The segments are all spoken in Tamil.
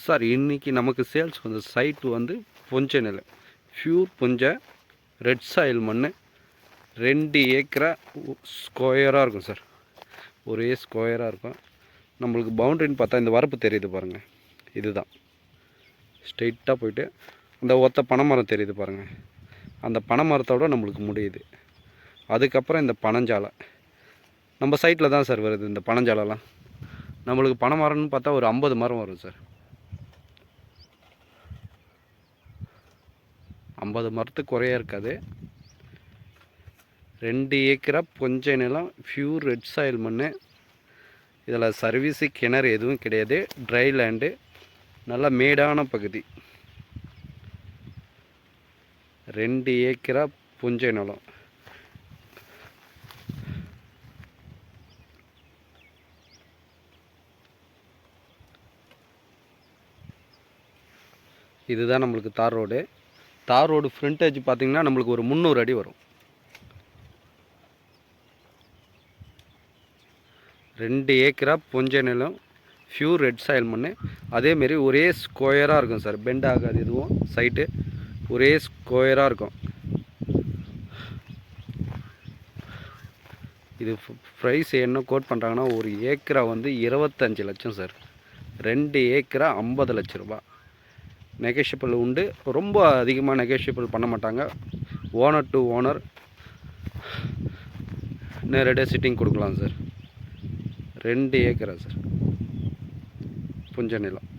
சார் இன்றைக்கி நமக்கு சேல்ஸ் வந்து சைட்டு வந்து புஞ்சை நிலம், பியூர் புஞ்சை, ரெட் சாயில் மண், 2 ஏக்கரா ஸ்கொயராக இருக்கும் சார். ஒரே ஸ்கொயராக இருக்கும். நம்மளுக்கு பவுண்ட்ரின்னு பார்த்தா இந்த வரப்பு தெரியுது பாருங்கள், இதுதான் ஸ்ட்ரெயிட்டாக போயிட்டு அந்த ஒத்த பனைமரம் தெரியுது பாருங்கள், அந்த பனைமரத்தோட நம்மளுக்கு முடியுது. அதுக்கப்புறம் இந்த பனஞ்சாலை நம்ம சைட்டில் தான் சார் வருது. இந்த பனஞ்சாலைலாம் நம்மளுக்கு பனைமரம்னு பார்த்தா ஒரு 50 மரம் வரும் சார். 50 மரத்துக்கு குறையா இருக்காது. 2 ஏக்கரா புஞ்சை நிலம், பியூர் ரெட் சாயில் மண். இதில் சர்வீஸு கிணறு எதுவும் கிடையாது. ட்ரை லேண்டு, நல்லா மேடான பகுதி. 2 ஏக்கரா புஞ்சை நிலம். இதுதான் நம்மளுக்கு தார் ரோடு. தார் ரோடு ஃப்ரண்டேஜ் பார்த்திங்கன்னா நம்மளுக்கு ஒரு 300 அடி வரும். 2 ஏக்கரா புஞ்சை நிலம், பியூர் ரெட் சாயில் மண். அதேமாரி ஒரே ஸ்கொயராக இருக்கும் சார், பெண்ட் ஆகாது எதுவும். சைட்டு ஒரே ஸ்கொயராக இருக்கும். இது ப்ரைஸ் என்ன கோட் பண்ணுறாங்கன்னா, ஒரு ஏக்கரா வந்து 25 லட்சம் சார். 2 ஏக்கரா 50 லட்ச ரூபா. நெகோஷியபிள் உண்டு. ரொம்ப அதிகமாக நெகோஷியபிள் பண்ண மாட்டாங்க. ஓனர் டு ஓனர் நேரடியாக சிட்டிங் கொடுக்கலாம் சார். 2 ஏக்கரா சார் புஞ்சை நிலம்.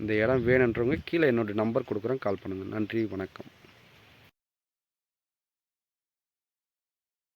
இந்த இடம் வேணுன்றவங்க கீழே என்னோடய நம்பர் கொடுக்குறேன், கால் பண்ணுங்கள். நன்றி, வணக்கம்.